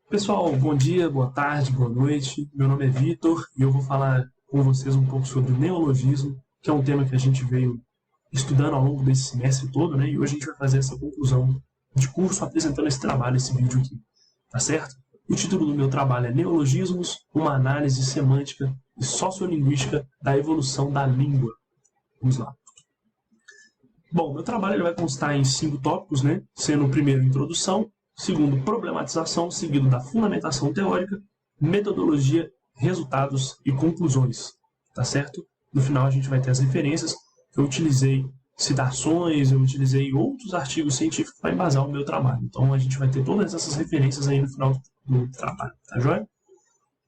Pessoal, bom dia, boa tarde, boa noite. Meu nome é Vitor e eu vou falar com vocês um pouco sobre neologismo, que é um tema que a gente veio estudando ao longo desse semestre todo, né? E hoje a gente vai fazer essa conclusão de curso apresentando esse trabalho, esse vídeo aqui, tá certo? O título do meu trabalho é Neologismos, uma análise semântica e sociolinguística da evolução da língua. Vamos lá. Bom, meu trabalho ele vai constar em 5 tópicos, né? Sendo o primeiro introdução, segundo problematização, seguido da fundamentação teórica, metodologia, resultados e conclusões, tá certo? No final a gente vai ter as referências. Eu utilizei citações, eu utilizei outros artigos científicos para embasar o meu trabalho. Então a gente vai ter todas essas referências aí no final do trabalho, tá joia?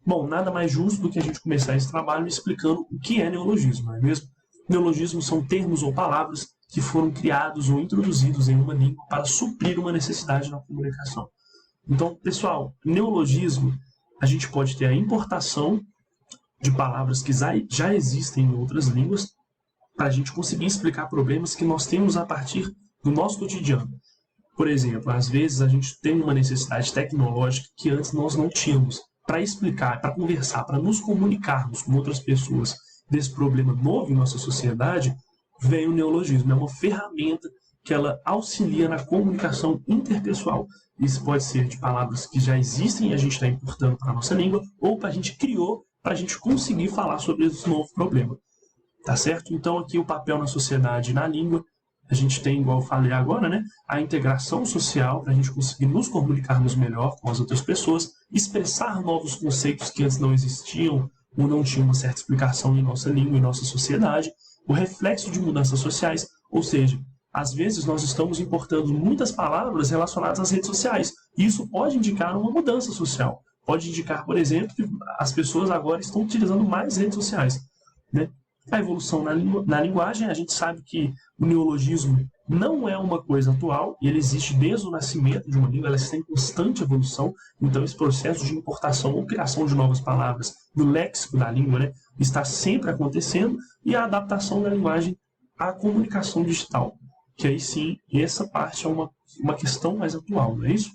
Bom, nada mais justo do que a gente começar esse trabalho explicando o que é neologismo, não é mesmo? Neologismos são termos ou palavras que foram criados ou introduzidos em uma língua para suprir uma necessidade na comunicação. Então, pessoal, neologismo, a gente pode ter a importação de palavras que já existem em outras línguas para a gente conseguir explicar problemas que nós temos a partir do nosso cotidiano. Por exemplo, às vezes a gente tem uma necessidade tecnológica que antes nós não tínhamos. Para explicar, para conversar, para nos comunicarmos com outras pessoas desse problema novo em nossa sociedade, vem o neologismo. É uma ferramenta que ela auxilia na comunicação interpessoal. Isso pode ser de palavras que já existem e a gente está importando para a nossa língua, ou para a gente criou para a gente conseguir falar sobre esse novo problema. Tá certo? Então aqui o papel na sociedade e na língua, a gente tem, igual eu falei agora, né, a integração social para a gente conseguir nos comunicarmos melhor com as outras pessoas, expressar novos conceitos que antes não existiam ou não tinham uma certa explicação em nossa língua e nossa sociedade, o reflexo de mudanças sociais, ou seja, às vezes nós estamos importando muitas palavras relacionadas às redes sociais, e isso pode indicar uma mudança social, pode indicar, por exemplo, que as pessoas agora estão utilizando mais redes sociais, né? A evolução na linguagem, a gente sabe que o neologismo não é uma coisa atual, e ele existe desde o nascimento de uma língua, ela está em constante evolução, então esse processo de importação ou criação de novas palavras no léxico da língua, né, está sempre acontecendo, e a adaptação da linguagem à comunicação digital, que aí sim, essa parte é uma questão mais atual, não é isso?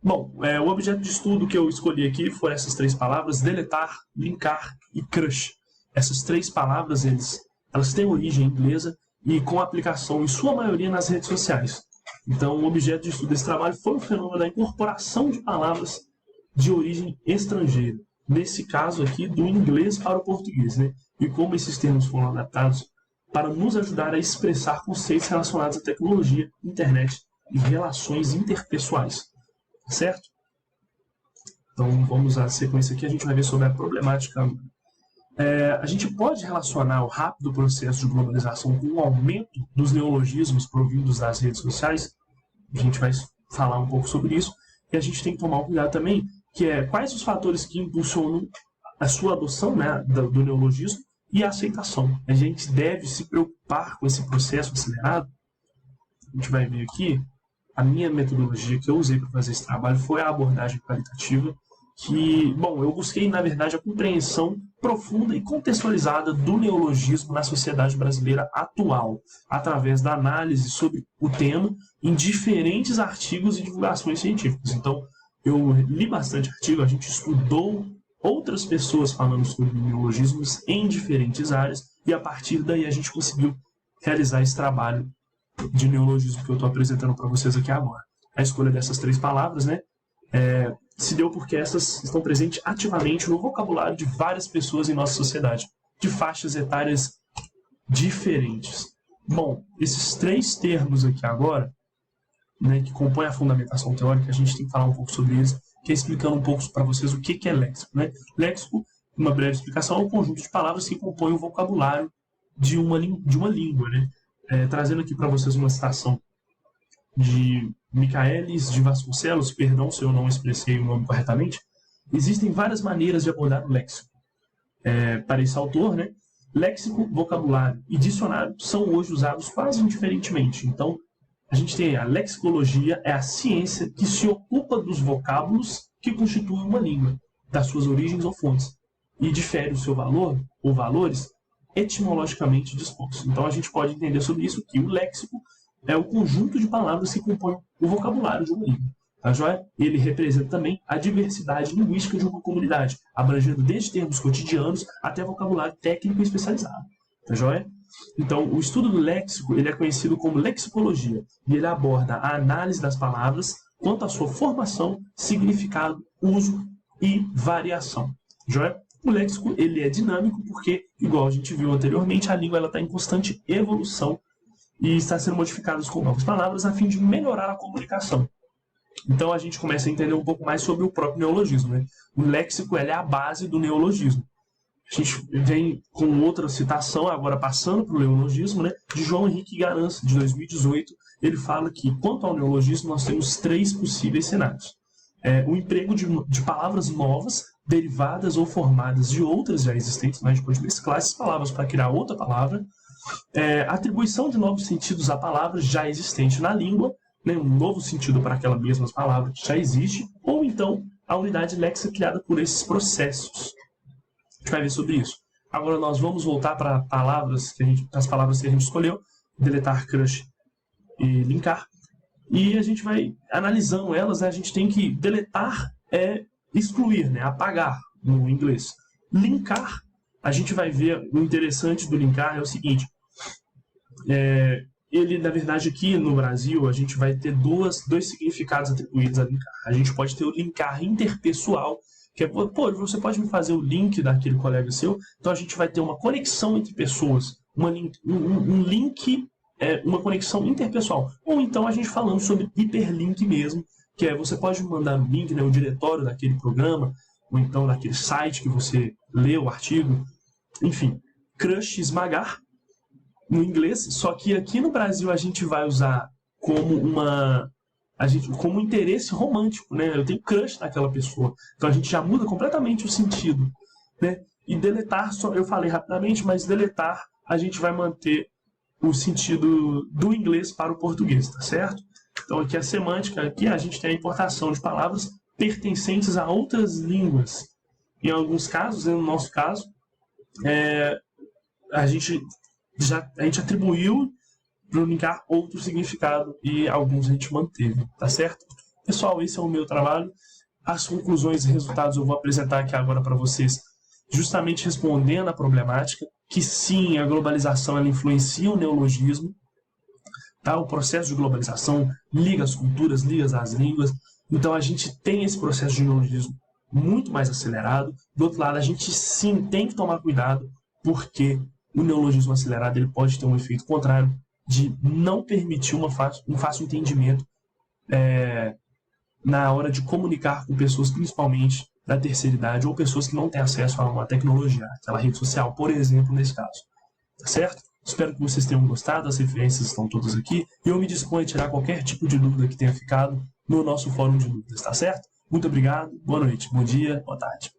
Bom, o objeto de estudo que eu escolhi aqui foram essas 3 palavras, deletar, linkar e crush. Essas 3 palavras, elas têm origem inglesa e com aplicação, em sua maioria, nas redes sociais. Então, o objeto de estudo desse trabalho foi o fenômeno da incorporação de palavras de origem estrangeira. Nesse caso aqui, do inglês para o português, né? E como esses termos foram adaptados para nos ajudar a expressar conceitos relacionados à tecnologia, internet e relações interpessoais. Certo? Então, vamos à sequência aqui, a gente vai ver sobre a problemática. A gente pode relacionar o rápido processo de globalização com o aumento dos neologismos provindos das redes sociais. A gente vai falar um pouco sobre isso. E a gente tem que tomar um cuidado também, que é quais os fatores que impulsionam a sua adoção, né, do neologismo e a aceitação. A gente deve se preocupar com esse processo acelerado. A gente vai ver aqui, a minha metodologia que eu usei para fazer esse trabalho foi a abordagem qualitativa, que, bom, eu busquei, na verdade, a compreensão profunda e contextualizada do neologismo na sociedade brasileira atual, através da análise sobre o tema em diferentes artigos e divulgações científicas. Então, eu li bastante artigo, a gente estudou outras pessoas falando sobre neologismos em diferentes áreas, e a partir daí a gente conseguiu realizar esse trabalho de neologismo que eu estou apresentando para vocês aqui agora. A escolha dessas 3 palavras, né, se deu porque essas estão presentes ativamente no vocabulário de várias pessoas em nossa sociedade, de faixas etárias diferentes. Bom, esses 3 termos aqui agora, né, que compõem a fundamentação teórica, a gente tem que falar um pouco sobre eles, que é explicando um pouco para vocês o que é léxico. Né? Léxico, uma breve explicação, é um conjunto de palavras que compõem o vocabulário de uma língua. Né? Trazendo aqui para vocês uma citação de Michaelis de Vasconcelos, perdão se eu não expressei o nome corretamente, existem várias maneiras de abordar o léxico. Para esse autor, né, léxico, vocabulário e dicionário são hoje usados quase indiferentemente. Então, a gente tem a lexicologia, é a ciência que se ocupa dos vocábulos que constituem uma língua, das suas origens ou fontes, e difere o seu valor ou valores etimologicamente dispostos. Então, a gente pode entender sobre isso que o léxico é o conjunto de palavras que compõem o vocabulário de uma língua. tá joia? Ele representa também a diversidade linguística de uma comunidade, abrangendo desde termos cotidianos até vocabulário técnico e especializado, tá joia? Então, o estudo do léxico ele é conhecido como lexicologia, e ele aborda a análise das palavras quanto à sua formação, significado, uso e variação, joia? O léxico ele é dinâmico porque, igual a gente viu anteriormente, a língua está em constante evolução e está sendo modificada com novas palavras a fim de melhorar a comunicação. Então a gente começa a entender um pouco mais sobre o próprio neologismo, né? O léxico ele é a base do neologismo. A gente vem com outra citação, agora passando para o neologismo, né? De João Henrique Garança, de 2018. Ele fala que, quanto ao neologismo, nós temos 3 possíveis cenários. O emprego de palavras novas, derivadas ou formadas de outras já existentes, mas a gente pode mesclar essas palavras para criar outra palavra. Atribuição de novos sentidos a palavras já existentes na língua, né, um novo sentido para aquela mesma palavra que já existe, ou então a unidade léxica criada por esses processos. A gente vai ver sobre isso. Agora nós vamos voltar para as palavras que a gente escolheu, deletar, crush e linkar, e a gente vai analisando elas, né, a gente tem que deletar excluir, né, apagar no inglês. Linkar, a gente vai ver, o interessante do linkar é o seguinte, ele, na verdade, aqui no Brasil, a gente vai ter dois significados atribuídos a linkar. A gente pode ter o linkar interpessoal, que é, pô, você pode me fazer o link daquele colega seu, então a gente vai ter uma conexão entre pessoas, um link, uma conexão interpessoal. Ou então a gente falando sobre hiperlink mesmo, que você pode mandar um link, né, o diretório daquele programa, ou então daquele site que você lê o artigo, enfim. Crush, esmagar, no inglês, só que aqui no Brasil a gente vai usar como como um interesse romântico, né? Eu tenho crush naquela pessoa, então a gente já muda completamente o sentido, né? E deletar, eu falei rapidamente, mas deletar a gente vai manter o sentido do inglês para o português, tá certo? Então aqui a semântica, aqui a gente tem a importação de palavras pertencentes a outras línguas. Em alguns casos, no nosso caso, a gente atribuiu para linkar outro significado e alguns a gente manteve, tá certo? Pessoal, esse é o meu trabalho. As conclusões e resultados eu vou apresentar aqui agora para vocês, justamente respondendo à problemática, que sim, a globalização ela influencia o neologismo, tá? O processo de globalização liga as culturas, liga as línguas, então a gente tem esse processo de neologismo muito mais acelerado. Do outro lado, a gente sim tem que tomar cuidado, porque o neologismo acelerado ele pode ter um efeito contrário de não permitir um fácil entendimento na hora de comunicar com pessoas, principalmente da terceira idade, ou pessoas que não têm acesso a uma tecnologia, aquela rede social, por exemplo, nesse caso. Tá certo? Espero que vocês tenham gostado, as referências estão todas aqui, e eu me disponho a tirar qualquer tipo de dúvida que tenha ficado no nosso fórum de dúvidas, tá certo? Muito obrigado, boa noite, bom dia, boa tarde.